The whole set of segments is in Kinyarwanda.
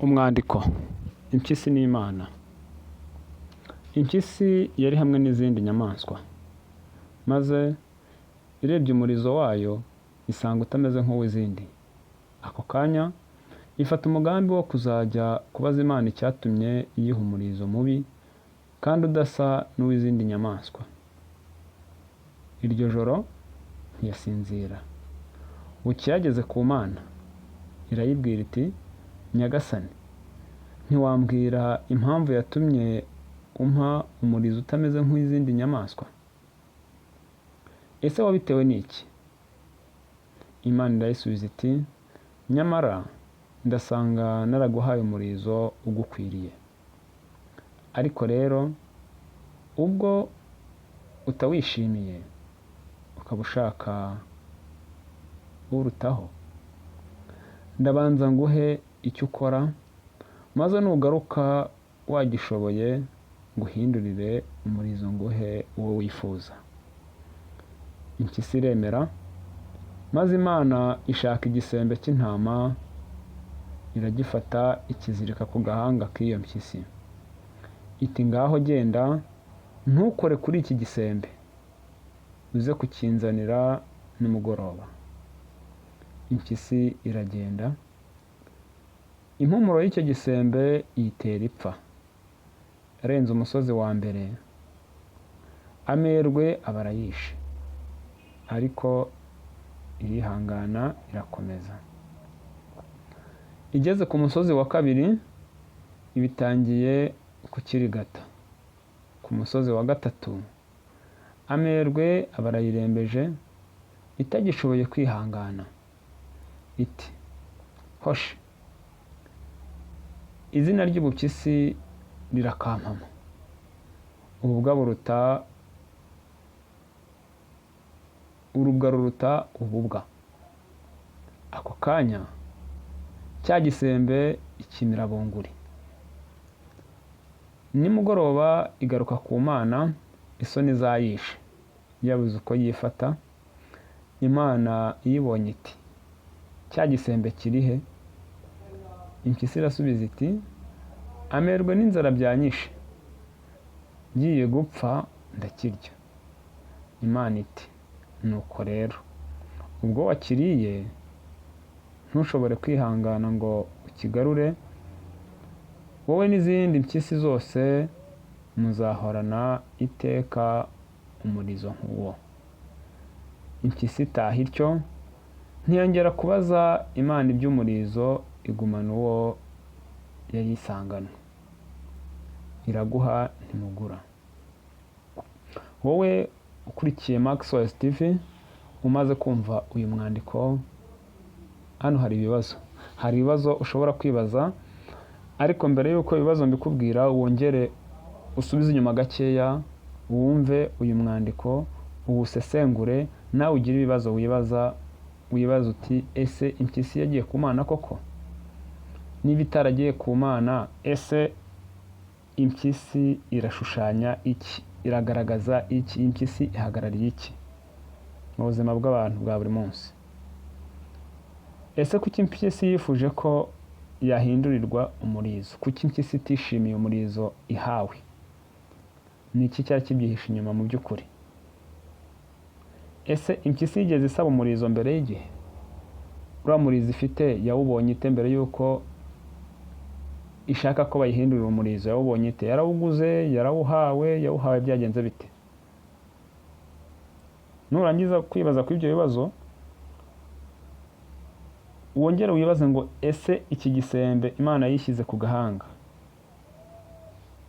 Umwandiko: impyisi n'Imana. Impyisi yari hamwe n'izindi nyamaswa, maze irebye umurizo wayo isanga utameze nk'uw'izindi. Ako kanya ifata umugambi wo kuzajya kubaza Imana icyatumye iyiha umurizo mubi kandi udasa n'uw'izindi nyamaswa. Iryo joro ntiyasinzira. Bucya yageze ku Mana, irayibwira iti: Nyagasani, ntiwambwira impamvu yatumye umpa umurizo utameze nk'izindi nyamaswa? Ese wabitewe n'iki? Imana irayisubiza iti: nyamara ndasanga naraguhaye umurizo ugukwiriye. Ariko rero ubwo utawishimiye ukaba ushaka urutaho, ndabanza nguhe icyo ukora, maze nugaruka wagishoboye nguhindurire umurizo nguhe uwo wifuza. Impyisi iremera, maze Imana ishaka igisembe cy'intama, iragifata ikizirika ku gahanga k'iyo mpyisi. Iti: ngaho genda, ntukore kuri iki gisembe, uze kukinzanira nimugoroba. Impyisi iragenda, impumuro y'icyo gisembe yitera ipfa. Arenze umusozi wa mbere, amerwe aba arayishe, ariko irihangana irakomeza. Igeze ku musozi wa kabiri, ibitangiye kukirigata. Ku musozi wa gatatu, amerwe aba arayirembeje, itagishoboye kwihangana. Iti: hoshi, izina ry'ubupyisi rirakampama, urubwa ruruta ububwa. Ako kanya cya gisembe ikimira bunguri. Nimugoroba igaruka ku Mana, isoni zayishe, yabuze uko yifata. Imana iyibonye iti: cya gisembe kiri he? Impyisi irasubiza iti: amerwe n'inzara byanyishe, ngiye gupfa ndakirya. Imana iti: nuko rero ubwo wakiriye ntushobore kwihangana ngo ukigarure, wowe n'izindi mpyisi zose muzahorana iteka umurizo nk'uwo. Impyisi itaha ityo, ntiyongera kubaza Imana iby'umurizo, igumana uwo yari isanganywe. Iraguha ntimugura. Wowe ukurikiye Maxwell TV, umaze kumva uyu mwandiko, hano hari ibibazo ushobora kwibaza, ariko mbere y'uko ibibazo mbikubwira, wongere usubize inyuma gakeya, wumve uyu mwandiko, uwusesengure, nawe ugire ibibazo wibaza uti: ese impyisi yagiye ku Mana koko? Niba itaragiye ku Mana, ese impyisi irashushanya iki? Iragaragaza iki? Impyisi ihagarariye iki mu buzima bw'abantu bwa buri munsi? Ese kuki impyisi yifuje ko yahindurirwa umurizo? Kuki impyisi itishimiye umurizo ihawe? Ni iki cyari kibyihishe inyuma mu by'ukuri? Ese impyisi yigeze isaba umurizo mbere y'igihe? Uriya murizo ifite yawubonye ite mbere y'uko ishaka ko bayihindurira umurizo? Yawubonye ite? Yarawuguze? Yarawuhawe? Yawuhawe byagenze bite? Nurangiza kwibaza kuri ibyo bibazo, wongere wibaze ngo ese iki gisembe Imana yishyize ku gahanga,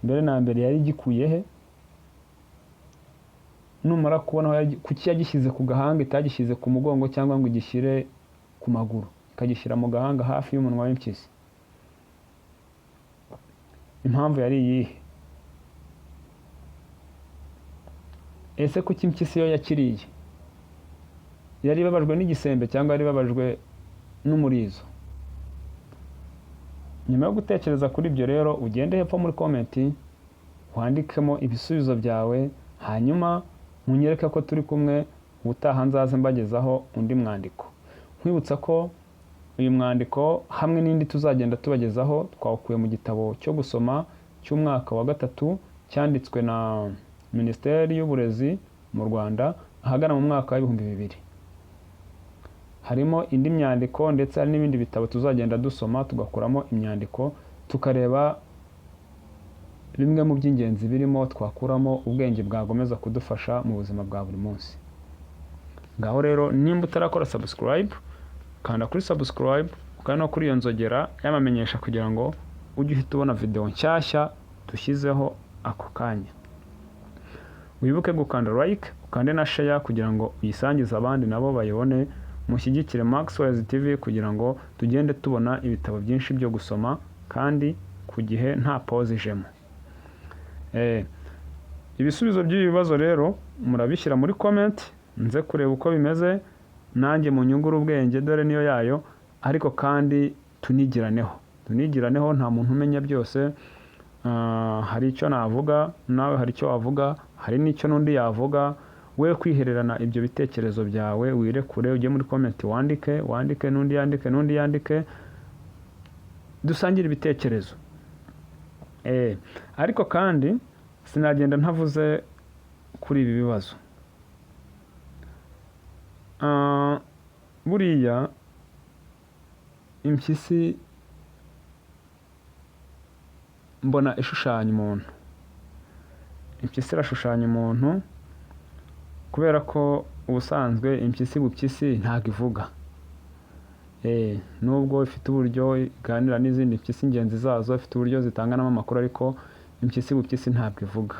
mbere na mbere yari igikuye he? Numara kubona kuki yagishyize ku gahanga itagishyize ku mugongo, cyangwa ngo igishyire ku maguru, ikagishyira mu gahanga hafi y'umunwa w'impyisi? Impamvu yari iyihe? Ese kuki impyisi yo yakiriye? Yari ibabajwe n'igisembe cyangwa yari ibabajwe n'umurizo? Nyuma yo gutekereza kuri ibyo rero, ugende hepfo muri komenti wandikemo ibisubizo byawe, hanyuma munyereke ko turi kumwe, ubutaha nzaze mbagezaho undi mwandiko. Nkwibutsa ko uyu mwandiko hamwe n'indi tuzagenda tubagezaho twawukuye mu gitabo cyo gusoma cy'umwaka wa 3 cyanditswe na Minisiteri y'Uburezi mu Rwanda ahagana mu mwaka wa 2000. Harimo indi myandiko ndetse hari n'ibindi bitabo tuzagenda dusoma tugakuramo imyandiko tukareba bimwe mu by'ingenzi birimo twakuramo ubwenge bwagomeza kudufasha mu buzima bwa buri munsi. Ngaho rero nimba utarakora subscribe, kanda kuri subscribe ukanda no kuri iyo nzogera y'amamenyesha kugira ngo ujye uhita ubona video nshyashya dushyizeho ako kanya. Wibuke gukanda like, ukande na share kugira ngo uyisangize abandi nabo bayibone. Mushyigikire Maxwell's TV kugira ngo tugende tubona ibitabo byinshi byo gusoma kandi ku gihe nta pause ijemo. Ibisubizo by'ibibazo rero murabishyira muri comment nze kureba uko bimeze, nanjye mu nyungura ubwenge dore niyo yayo, ariko kandi tunigiraneho nta muntu umenya byose. Hari icyo navuga nawe hari icyo wavuga, hari n'icyo n'undi yavuga. We kwihererana ibyo bitekerezo byawe wirekure, ujye muri comment wandike n'undi yandike, dusangire ibitekerezo. Ariko kandi sinagenda ntavuze kuri ibi bibazo. Buriya impyisi mbona ishushanya umuntu. Impyisi irashushanya umuntu kubera ko ubusanzwe impyisi ntago ivuga. Nubwo ifite uburyo iganira n'izindi impyisi ingenzi zazo, ifite uburyo zitanganamo amakuru, ariko impyisi ntabwo ivuga.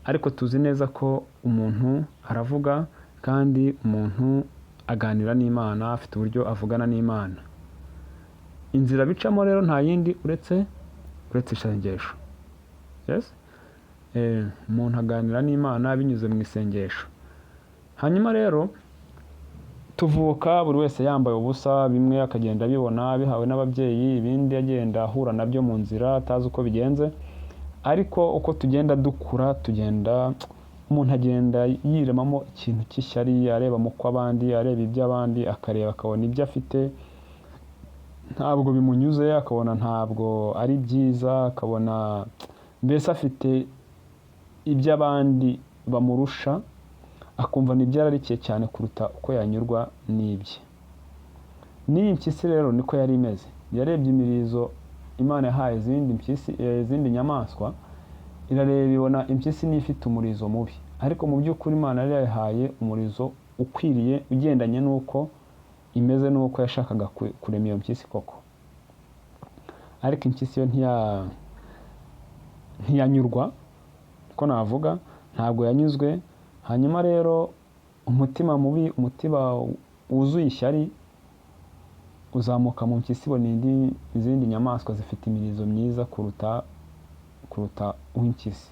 Ariko tuzi neza ko umuntu aravuga kandi umuntu aganira n'Imana, afite uburyo avugana n'Imana. Inzira bicamo rero nta yindi uretse isengesho. Yes? Umuntu aganira n'Imana binyuze mu isengesho. Hanyuma rero tuvuka buri wese yambaye ubusa, bimwe akagenda bibona bihawe n'ababyeyi, ibindi agenda ahura nabyo mu nzira atazi uko bigenze. Ariko uko tugenda dukura umuntu agenda yiremamo ikintu cy'ishyari, areba mu kw'abandi, areba iby'abandi, akareba akabona ibyo afite ntabwo bimunyuze, akabona ntabwo ari byiza, akabona mbese afite iby'abandi bamurusha, akumva n'ibyararikiye cyane kuruta uko yanyurwa n'ibye. N'iyi mpyisi rero niko yari imeze. Yarebye imirizo Imana yahaye izindi nyamaswa, irareba ibona impyisi n'ifite umurizo mubi, ariko mu by'ukuri Imana yari yahaye umurizo ukwiriye ugendanye n'uko imeze n'uko yashakaga kurema iyo mpyisi koko. Ariko impyisi yo ntiyanyurwa, ko navuga ntabwo yanyuzwe. Hanyuma rero umutima mubi, umutima wuzuye ishyari uzamuka mu mpyisi, ibona izindi nyamaswa zifite imirizo myiza kuruta uw'impyisi.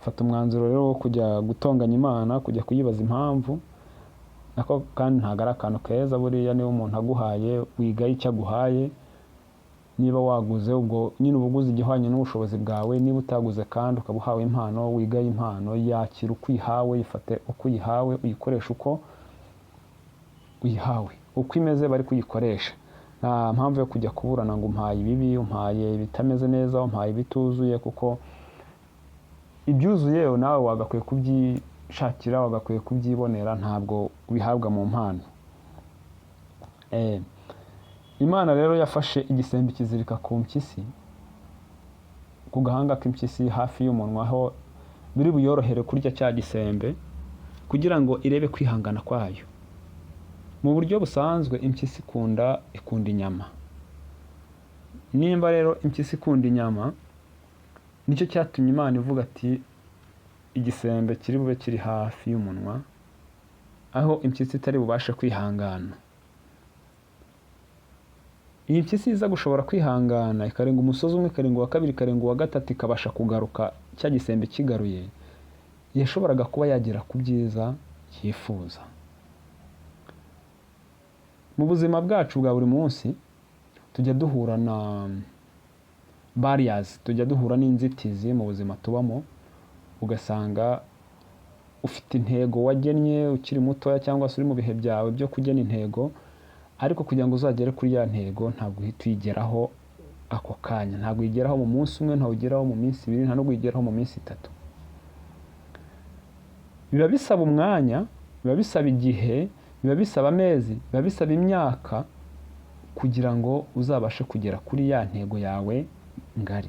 Fata umwanzuro rero wo kujya gutonganya Imana, kujya kuyibaza impamvu. Nako kandi ntabwo ari akantu keza. Buriya niba umuntu aguhaye wigaye icyo aguhaye. Niba waguze ubwo nyine ubuguze igihwanye n'ubushobozi bwawe, niba utaguze kandi ukaba uhawe impano, wigaye impano, yakira uko uyihawe, yifate uko uyihawe, uyikoresha uko uyihawe, uko imeze bari kuyikoresha. Nta mpamvu yo kujya kuburana ngo umpaye ibibi, umpaye ibitameze neza, umpaye ibituzuye, kuko ibyuzuye nawe wagakwiye kubyishakira, wagakwiye kubyibonera, ntabwo ubihabwa mu mpano. Imana rero yafashe igisembe kizirika ku mpyisi, ku gahanga k'impyisi hafi y'umunwa, aho biri buyorohere kurya cya gisembe kugira ngo irebe kwihangana kwayo. Mu buryo busanzwe impyisi ikunda inyama. Nimba rero impyisi ikunda inyama, nicyo cyatumye Imana ivuga ati igisembe kiri bube kiri hafi y'umunwa, aho impyisi itari bubashe kwihangana. Iyi mpyisi iza gushobora kwihangana ikarenga umusozi umwe, ikarenga uwa kabiri, ikarenga uwa gatatu, ikabasha kugaruka cya gisembe kigaruye, yashoboraga kuba yagera ku byiza yifuza. Mu buzima bwacu bwa buri munsi tujya duhura na barriers, tujya duhura n'inzitizi mu buzima tubamo. Ugasanga ufite intego wagennye ukiri mutoya, cyangwa se uri mu bihe byawe byo kugena intego, ariko kugira ngo uzagere kuri ya ntego ntabwo uhita uyigeraho ako kanya, ntabwo uyigeraho mu munsi umwe, ntabwo uyigeraho mu minsi ibiri, nta nubwo uyigeraho mu minsi itatu. Biba bisaba umwanya, biba bisaba igihe, biba bisaba amezi, biba bisaba imyaka kugira ngo uzabashe kugera kuri ya ntego yawe ngari.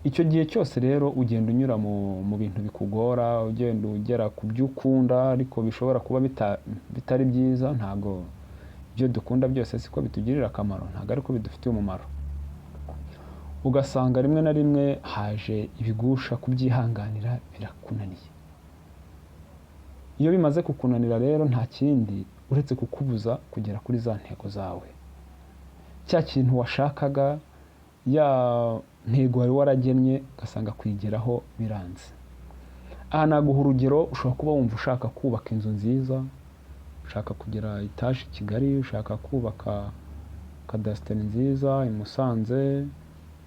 Icyo gihe cyose rero ugenda unyura mu bintu bikugora, ugenda ugera ku byo ukunda ariko bishobora kuba bitari byiza. Ntabwo ibyo dukunda byose siko bitugirira akamaro, ntabwo ariko bidufitiye umumaro. Ugasanga rimwe na rimwe haje ibigusha, kubyihanganira birakunaniye. Iyo bimaze kukunanira rero nta kindi uretse kukubuza kugera kuri za ntego zawe. Cya kintu washakaga, ya ntego wari waragennye, ugasanga kwigeraho biranze. Aha naguha urugero, ushobora kuba wumva ushaka kubaka inzu nziza, ushaka kugira etaje i Kigali, ushaka kubaka kadasiteri nziza i Musanze,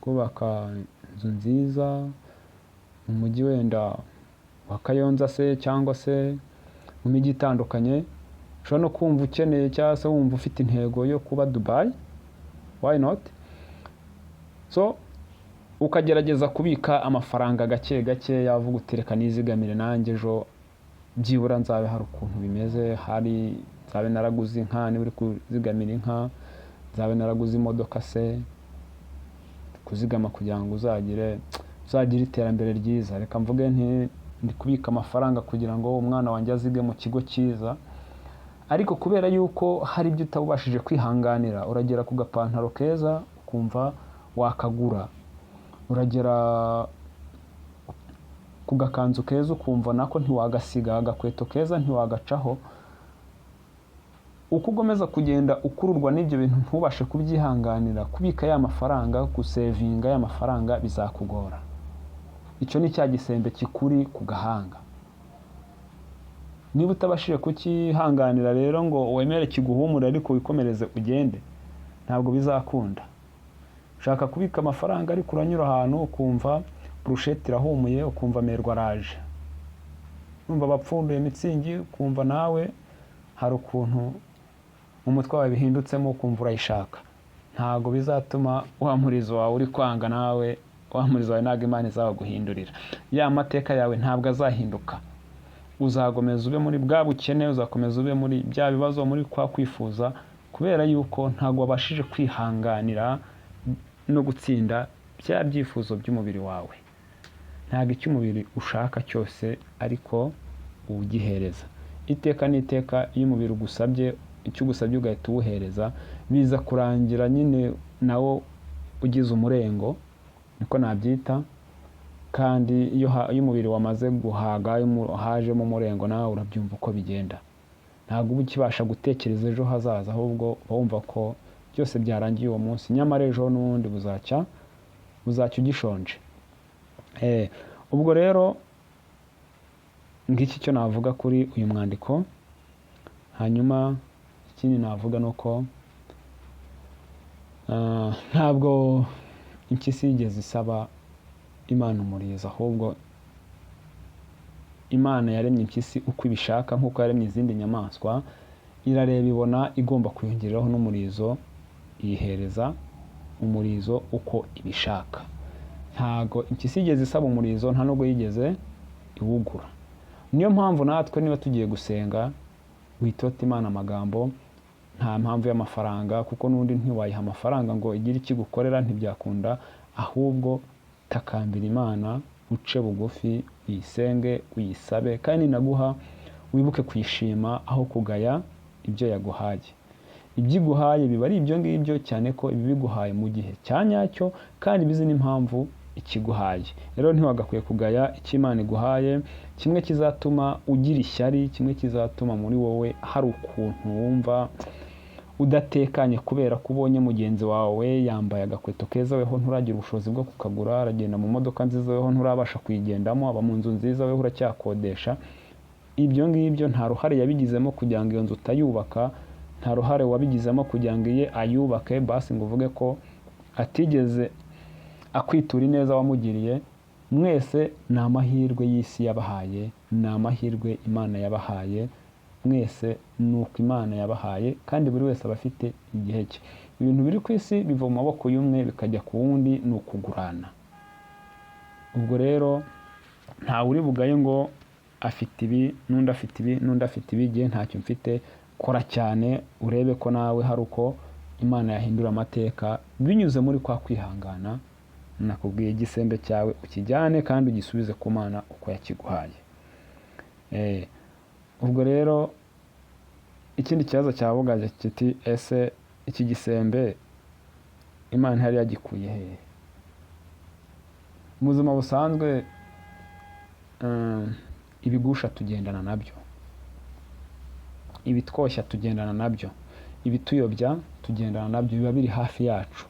kubaka inzu nziza mu mujyi wenda wa Kayonza se cyangwa se mu mijyi itandukanye. Ushobora no kumva ukeneye cyangwa se wumva ufite intego yo kuba Dubai, why not? So ukagerageza kubika amafaranga gake gake, yavuga uti reka nizigamire nanjye ejo byibura nzabe hari ukuntu bimeze, hari nzabe naraguze inka, niba uri kuzigamira inka, nzabe naraguze imodoka se, kuzigama kugira ngo uzagire iterambere ryiza. Reka mvuge nti ndi kubika amafaranga kugira ngo umwana wanjye azige mu kigo cyiza, ariko kubera yuko hari ibyo utabashije kwihanganira, uragera ku gapantaro keza ukumva wakagura, uragera ku gakanzu keza ukumva nako ntiwagasiga, agakweto keza ntiwagacaho. Uko ugomeza kugenda ukururwa n'ibyo bintu ntubashe kubyihanganira, kubika ya mafaranga, gusevinga ya mafaranga bizakugora. Icyo ni cya gisembe kikuri ku gahanga. Niba utabashije kukihanganira rero ngo wemere kiguhumure ariko wikomereze ugende, ntabwo bizakunda. Ushaka kubika amafaranga ariko uranyura ahantu ukumva burusheti irahumuye, ukumva amerwa araje, numva bapfunduye mitsingi, ukumva nawe hari ukuntu mu mutwe wawe bihindutsemo, ukumva urayishaka. Ntabwo bizatuma wa murizo wawe uri kwanga nawe, wa murizo wawe ntabwo Imana izaguhindurira. Ya mateka yawe ntabwo azahinduka. Uzagomeza ube muri bwa bukene, uzakomeza ube muri bya bibazo, muri kwa kwifuza, kubera yuko ntabwo wabashije kwihanganira no gutsinda bya byifuzo by'umubiri wawe. Ntabwo icyo umubiri ushaka cyose ariko ugihereza. Iteka n'iteka iyo umubiri ugusabye, icyo ugusabye ugahita uwuhereza, biza kurangira nyine nawo ugize umurengo, niko nabyita. Kandi iyo umubiri wamaze guhaga, hajemo umurengo, nawe urabyumva uko bigenda. Ntabwo uba ukibasha gutekereza ejo hazaza, ahubwo wumva ko byose byarangiye uwo munsi, nyamara ejo n'ubundi buzacya ugishonje. Ubwo rero ngiki cyo navuga kuri uyu mwandiko. Hanyuma ikindi navuga nuko ntabwo impyisi yigeze isaba Imana umurizo, ahubwo Imana yaremye impyisi uko ibishaka, nk'uko yaremye izindi nyamaswa. Irareba ibona igomba kuyongereraho n'umurizo, iyihereza umurizo uko ibishaka. Ntabwo impyisi yigeze isaba umurizo, nta nubwo yigeze iwugura. Niyo mpamvu natwe niba tugiye gusenga, witote Imana amagambo, nta mpamvu y'amafaranga, kuko n'undi ntiwayiha amafaranga ngo igire ikigukorera, ntibyakunda. Ahubwo takambira Imana, uce bugufi, uyisenge, uyisabe, kandi ninaguha wibuke kuyishima aho kugaya ibyo yaguhaye. Ibyo iguhaye biba ari ibyo ngibyo, cyane ko ibi biguhaye mu gihe cya nyacyo, kandi bizi n'impamvu ikiguhaye. Rero ntiwagakwiye kugaya icyo Imana iguhaye. Kimwe kizatuma ugira ishyari, kimwe kizatuma muri wowe hari ukuntu wumva udatekanye kubera ko ubonye mugenzi wawe yambaye agakweto keza, weho nturagira ubushobozi bwo kukagura, aragenda mu modoka nziza, weho nturabasha kuyigendamo, aba mu nzu nziza, weho uracyakodesha. Ibyo ngibyo nta ruhare yabigizemo kugira ngo iyo nzu utayubaka, nta ruhare wabigizemo kugira ngo iye ayubake. Basi ngo uvuge ko atigeze akwitura ineza wamugiriye. Mwese ni amahirwe y'isi yabahaye, ni amahirwe Imana yabahaye. mwese ni uko Imana yabahaye, kandi buri wese aba afite igihe cye. Ibintu biri ku isi biva mu maboko y'umwe bikajya ku wundi, ni ukugurana. Ubwo rero ntawe uri bugaye ngo afite ibi n'undi afite ibi n'undi afite ibi, igihe ntacyo mfite. Kora cyane urebe ko nawe hari uko Imana yahindura amateka binyuze muri kwa kwihangana. Nakubwiye igisembe cyawe ukijyane kandi ugisubize ku Mana uko yakiguhaye. Ubwo rero ikindi kibazo cyavugaje kiti ese iki gisembe Imana yari yagikuye hehe? Mu buzima busanzwe ibigusha tugendana nabyo, ibitwoshya tugendana nabyo, ibituyobya tugendana nabyo, biba biri hafi yacu.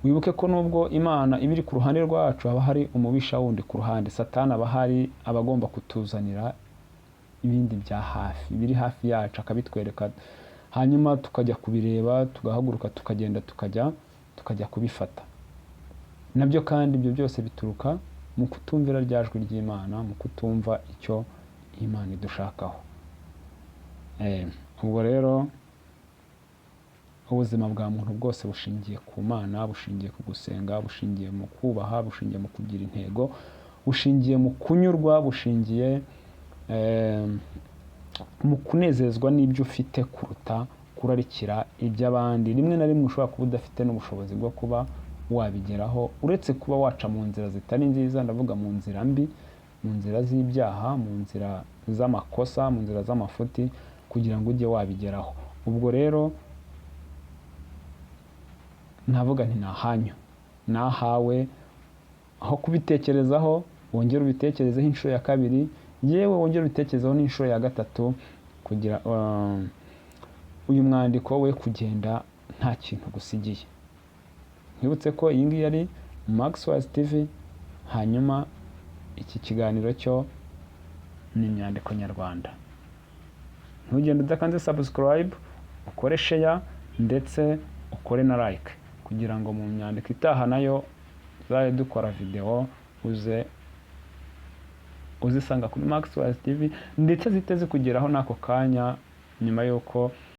Wibuke ko nubwo Imana iba iri ku ruhande rwacu, haba hari umubisha wundi ku ruhande. Satani aba hari, abagomba kutuzanira ibindi bya hafi, biri hafi yacu akabitwereka, hanyuma tukajya kubireba, tugahaguruka tukagenda tukajya kubifata. Nabyo kandi ibyo byose bituruka mu kutumvira rya jwi ry'Imana, mu kutumva icyo Imana idushakaho. Ubwo rero ubuzima bwa muntu bwose bushingiye ku Mana, bushingiye ku gusenga, bushingiye mu kubaha, bushingiye mu kugira intego, bushingiye mu kunyurwa, bushingiye mu kunezezwa n'ibyo ufite kuruta kurarikira iby'abandi. Rimwe na rimwe ushobora kuba udafite n'ubushobozi bwo kuba wabigeraho, uretse kuba waca mu nzira zitari nziza, ndavuga mu nzira mbi, mu nzira z'ibyaha, mu nzira z'amakosa, mu nzira z'amafuti, kugira ngo ujye wabigeraho. Ubwo rero navuga nti nahanyu, nahawe aho kubitekerezaho, wongera ubitekerezeho inshuro ya kabiri, yewe wongera ubitekerezeho n'inshuro ya gatatu, kugira uyu mwandiko we kugenda nta kintu gusigiye. Nkibutse ko iyi ngiyi ari Maxwell TV, hanyuma iki kiganiro cyo ni Imyandiko Nyarwanda. Ntugende udakanze subscribe, ukore share ndetse ukore na like, kugira ngo mu myandiko itaha nayo zaje dukora video uzisanga kuri Maxwell TV, ndetse ziteze kugeraho n'ako kanya nyuma yuko